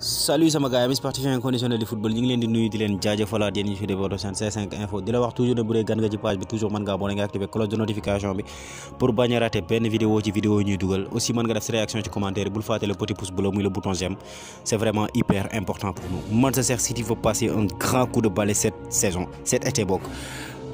Salut sama gars yi sportif inconditionnel du football ñu ngi leen di nuyu di leen jaajëfalaat yéen ñi fi dévoto seen C5 info di la wax toujours ne bu dee gan nga ci page bi toujours mën nga abonné nga activer cloche de notification bi pour bañ a rater benn vidéo ci vidéo yi ñuy dugal aussi mën nga def sa réaction ci commentaire bul fàtte le petit pouce bleu muy le bouton j'aime c'est vraiment hyper important pour nous. Manchester City veut passer un grand coup de balai cette saison cet été bokk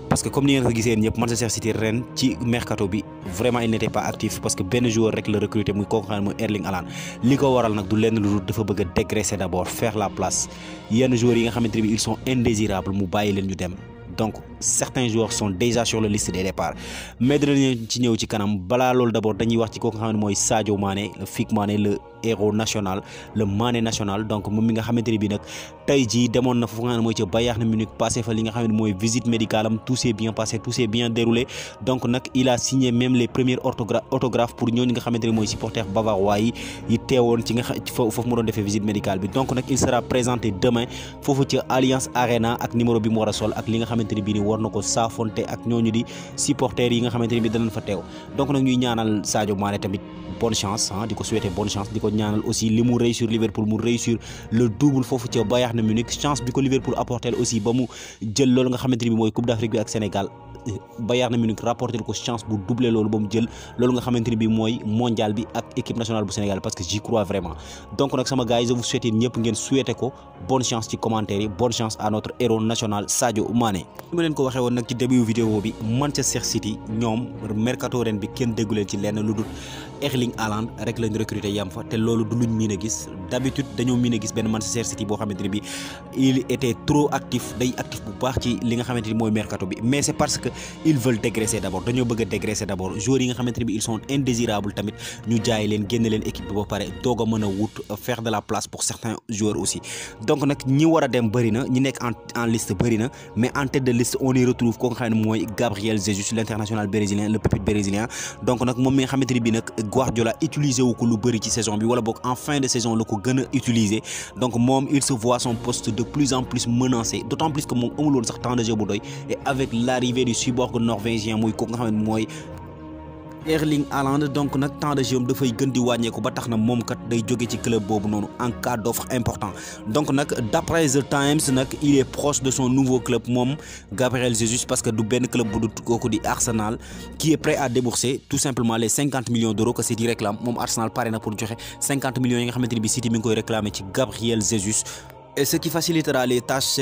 parce que comme ni ngeen ko gisee ñëpp Manchester City ren ci mercato bi vraiment il n'était pas actif parce que benn joueur rek la recruter muy kooku xam ne mooy Erling Haaland li ko waral nag du lenn lu dul dafa bëgg a dégraisser d'abord faire la place yenn joueurs yi nga xamante ne bi ils sont indésirables mu bàyyi leen ñu dem donc certains joueurs sont déjà sur la liste des départs mais dinañ ci ñëw ci kanam balaa loolu d'abord dañuy wax ci kooku nga xam ne mooy Sadio Mané le Flic Mané le héros national le Mané national donc moom mi nga xamante ne bi nag tey jii demoon na foofu nga xam ne mooy ca Bayern Munich passé fa li nga xam ne mooy visite médicale am tout s'est bien passé tout s'est bien déroulé donc nag il a signé même les premiers autographes pour ñooñu nga xamante ne mooy supporters bavarois yi teewoon ci nga foofu mu doon defee visite médicale bi donc nag il sera présenté demain foofu ci Allianz Arena ak numéro bi mu war a sol ak li nga xamante ne bii ni war na ko saafonte ak ñooñu di supporters yi nga xamante ne bi danañ fa teew donc nag ñuy ñaanal Sadio Mané tamit bonne chance di ko souhaiter bonne chance di ko ñaanal aussi li mu réussir Liverpool mu réussir le double foofu ca Bayern Munich chance bi ko Liverpool apporter aussi ba mu jël loolu nga xamante ne bi mooy Coupe d'Afrique bi ak Sénégal Bayern Munich rapporter ko chance bu doubler loolu ba mu jël loolu nga xamante ne bi mooy mondial bi ak équipe nationale bu Sénégal parce que j'y crois vraiment donc nag sama gars yi je vous souhaite ñëpp ngeen souhaiter ko bonne chance ci commentaire yi bonne chance à notre héros national Sadio Mané. li ma leen ko waxee woon nag ci début vidéo bi Manchester City ñoom mercato ren bi kenn déggu leen ci lenn lu dul Erling Haaland rek lañ recruter yam fa te loolu du luñ miin a gis d'habitude dañoo miin a gis benn Manchester City boo xamante ne bi il était trop actif day actif bu baax ci li nga xamante ni mooy mercato bi mais c'est parce que ils veulent dégraisser d'abord dañoo bëgg a dégraisser d'abord joueurs yi nga xamante ne bi ils sont indésirables tamit ñu jaay leen génne leen équipe bi ba pare doog a mën a wut faire de la place pour certains joueurs aussi donc nag ñi war a dem bëri na ñi nekk en liste bëri na mais en tête de liste on y retrouve koo nga xam ne mooy Gabriel Jesus l'international brésilien le pépite brésilien donc nag moom mi nga xamante ne bi nag Guardiola utilisé wu ko lu bëri ci saison bi wala boog en fin de saison la ko gën a utiliser donc moom il se voit son poste de plus en plus menacé d'autant plus que moom amul woon sax temps de jeu bu doy et avec l'arrivée du cyborg norvégien muy kooku nga xam ne mooy Erling Haaland donc nag temps de jeu dafay gën di wàññeeku ba tax na moom kat day jóge ci club boobu noonu en cas d'offre important donc nag d'après The Times nag il est proche de son nouveau club moom Gabriel Jesus parce que du benn club bu du kooku di Arsenal qui est prêt à débourser tout simplement les 50 millions d'euros que City réclame moom Arsenal pare na pour joxe 50 millions yi nga xamante ne bi City mi ngi koy réclamer ci Gabriel Jesus. Et ce qui facilitera les tâches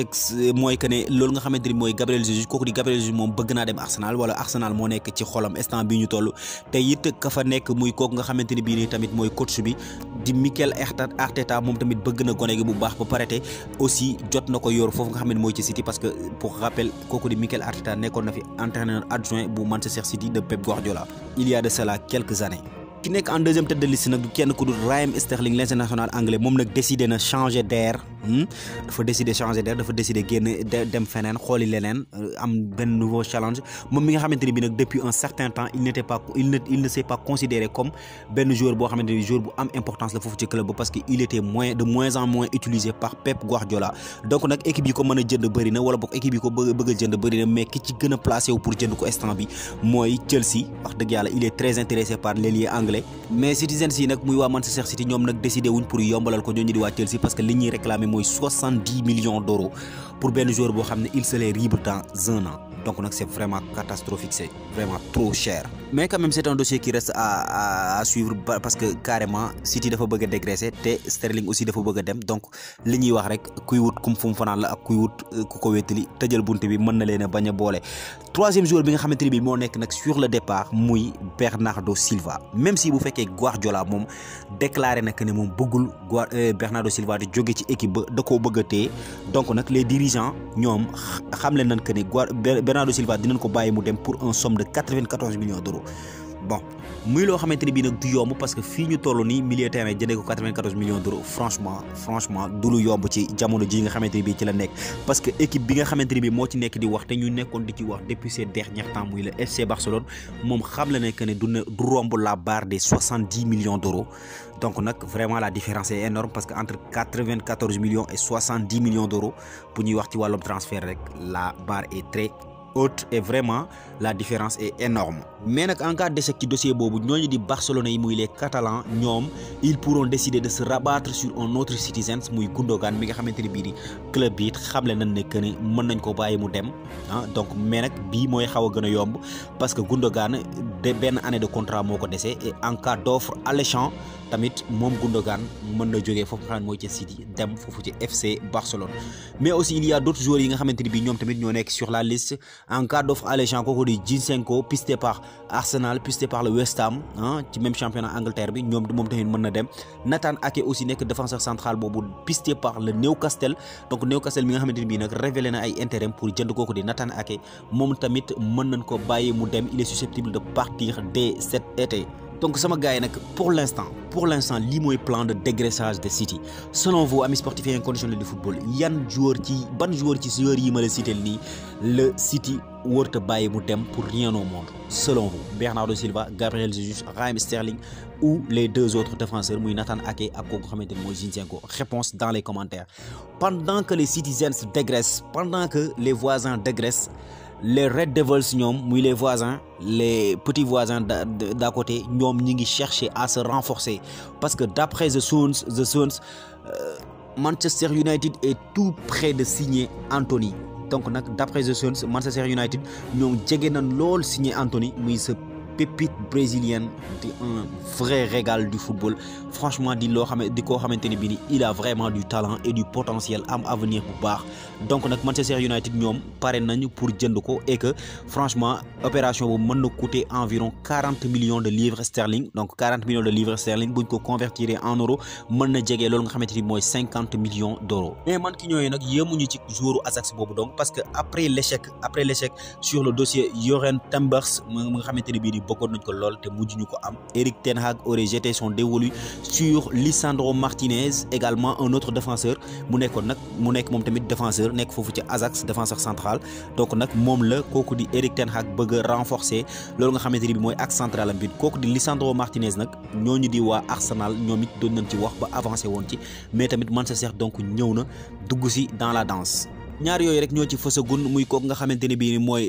mooy que ne loolu nga xamante ni mooy Gabriel Jesus kooku di Gabriel Jesus moom bëgg naa dem Arsenal wala Arsenal moo nekk ci xolam instant bii ñu toll te it ka fa nekk muy kooku nga xamante ni bii nii tamit mooy coach bi di Mikel Arteta moom tamit bëgg na gone gi bu baax ba pare te aussi jot na ko yor foofu nga xam ne mooy ci City parce que pour rappel kooku di Mikel Arteta nekkoon na fi entraîneur adjoint bu Manchester City de Pep Guardiola il y a de cela quelques années. ki nekk en deuxième tête de liste nag du kenn ku dul Raheem Sterling l'international anglais moom nag décidé na changer d'air dafa décider changer d'air dafa décider génn dem feneen xooli leneen am benn nouveau challenge moom mi nga xamante ne bi nag depuis un certain temps il ne s'est pas considéré comme benn joueur boo xamante ne joueur bu am importance la foofu ci club ba parce que il était de moins en moins utilisé par Pep Guardiola donc nag équipe yi ko mën a jënd bëri na wala boog équipe yi ko bëgg a jënd bëri na mais ki ci gën a placé wu pour jënd ko instant bi mooy Chelsea wax dëgg yàlla il est très intéressé par l'ailier anglais mais Citizens yi nag muy waa Manchester City ñoom nag décidé wuñ pour yombalal ko ñooñu di waa Chelsea parce que li ñuy réclamer mooy 70 millions d'euros pour benn joueur boo xam ne il se les libre dans un an donc nag c'est vraiment catastrophique c'est vraiment trop cher mais quand même c'est un dossier qui reste à suivre parce que carrément City dafa bëgg a dégraisser te Sterling aussi dafa bëgg a dem donc li ñuy wax rek kuy wut kum fu mu fanaan la ak kuy wut ku ko wéttali tëjal bunt bi mën na leen a bañ a boole troisième joueur bi nga xamante ne bi moo nekk nag sur le départ muy Bernardo Silva même si bu fekkee Guardiola moom déclaré na que ne moom bëggul Bernardo Silva di jóge ci équipe ba da koo bëgg a téye donc nag les dirigeants ñoom xam leen nañ que ne Bernardo Silva dinañ ko bàyyi mu dem pour un somme de 94 millions d'euros bon muy loo xamante ne bii nag du yomb parce que fii ñu toll nii milieu terrain jëndee ko 94 millions d'euros franchement du lu yomb ci jamono ji nga xamante ne bii ci la nekk parce que équipe bi nga xamante ne bii moo ci nekk di wax te ñu nekkoon di ci wax depuis ces derniers temps muy le FC Barcelone moom xam la ne que ne du romb la barre des 70 millions d'euros donc nag vraiment la différence est énorme parce que entre 94 millions et 70 millions d'euros bu ñuy wax ci wàllum transfert rek la barre est très haute et vraiment la différence est énorme. Mais nag en cas d'échec ci dossier boobu ñooñu di Barcelone yi muy les Catalans ñoom ils pourront décider de se rabattre sur un autre Citizens muy Gundogan mi nga xamante ni bii di club bi it xamle nañ ne que ni mën nañ ko bàyyi mu dem donc mais nag bii mooy xaw a gën a yomb parce que Gundogan de benn année de contrat moo ko dese et en cas d'offre alléchant tamit moom Gundogan mën na jógee foofu nga xam ne mooy ci City dem foofu ci FC Barcelone. Mais aussi il y a d'autres joueurs yi nga xamante ni bii ñoom tamit ñoo nekk sur la liste en cas d'offre alléchant kooku di Zinchenko pisté par Arsenal pisté par le West Ham ci même championnat Angleterre bi moom tamit mën na dem. Nathan Ake aussi nekk défenseur central boobu pisté par le Newcastle donc Newcastle mi nga xamante ni bii nag révélé na ay intérêt pour jënd kooku di Nathan Ake moom tamit mën nañ ko bàyyi mu dem il est susceptible de partir dès cet été. Donc sama gars yi nag pour l'instant lii mooy plan de dégraissage de City selon vous amis sportifs et inconditionnels du football ban joueur ci joueurs yi ma la cité nii le City warut a bàyyi mu dem pour rien au monde selon vous Bernardo Silva, Gabriel Jesus, Raheem Sterling ou les deux autres défenseurs muy Nathan Ake ak kooku xamante ne mooy Zinchenko réponse dans les commentaires. Pendant que les Citizens dégraissent, pendant que les voisins dégraissent, les Red Devils ñoom muy les voisins les petits voisins d'à côté ñoom ñi ngi chercher à se renforcer parce que d'après The Suns Manchester United est tout près de signer Anthony. Donc nag d'après The Suns Manchester United ñoom jege nañ lool signer Anthony muy sa pépite brésilienne di un vrai régal du football franchement di koo xamante ni bii ni il a vraiment du talent et du potentiel am avenir bu baax. Donc nag Manchester United ñoom pare nañu pour jënd ko et que franchement opération boobu mën na coûter environ 40 millions de livres sterling donc 40 millions de livres sterling buñ ko convertir en euros mën na jege loolu nga xamante ni mooy 50 millions d'euros. Mais man ki ñooyu nag yéemuñu ci joueur Ajax boobu donc parce que après l'échec sur le dossier Yoren Tembers mu nga xamante ni bii ni bokkoon nañ ko lool te mujj ñu ko am. Eric Ten Hag aurait jeté son dévolu sur Lisandro Martinez également un autre défenseur mu nekk moom tamit défenseur nekk foofu ci Ajax défenseur central donc nag moom la kooku di Eric Ten Hag bëgg a renforcer loolu nga xamante ni bi mooy axe central am bi kooku di Lisandro Martinez nag ñooñu di waa Arsenal ñoom it doon nañ ci wax ba avancé woon ci mais tamit Manchester donc ñëw na dugg si dans la danse. ñaar yooyu rek ñoo ci fësagun muy kooku nga xamante ne bii mooy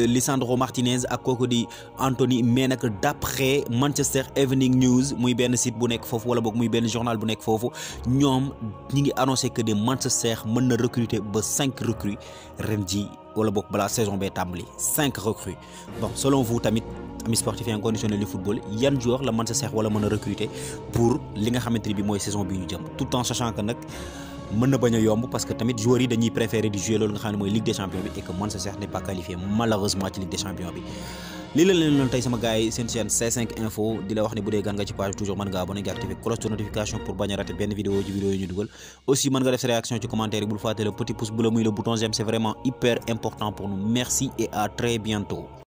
Lisandro Martinez ak kooku di Anthony mais nag d'après Manchester Evening News muy benn site bu nekk foofu wala boog muy benn journal bu nekk foofu ñoom ñi ngi annoncé que de Manchester mën na recruter ba 5 recrues ren ji wala boog balaa saison bee tàmbali 5 recrues. Bon selon vous tamit amis sportifs et inconditionnels du football yan joueur la Manchester wala mën a recruter pour li nga xamante ne bii mooy saison bi ñu jëm tout en sachant que nag mën na bañ a yomb parce que tamit joueurs yi dañuy préférer di jouer loolu nga xam ne mooy Ligue des Champions bi et que Manchester n'est pas qualifié malheureusement ci Ligue des Champions bi. lii la leen loon tey sama gars yi seen chaîne C5 Info di la wax ne bu dee gan nga ci page toujours mën nga abonné nga activer cloche de notification pour bañ a rater benn vidéo ci vidéo yi ñu dugal aussi mën nga def sa réaction ci commentaire yi bul fàtte le petit pouce bleu muy le bouton j'aime c'est vraiment hyper important pour nous merci et à très bientôt.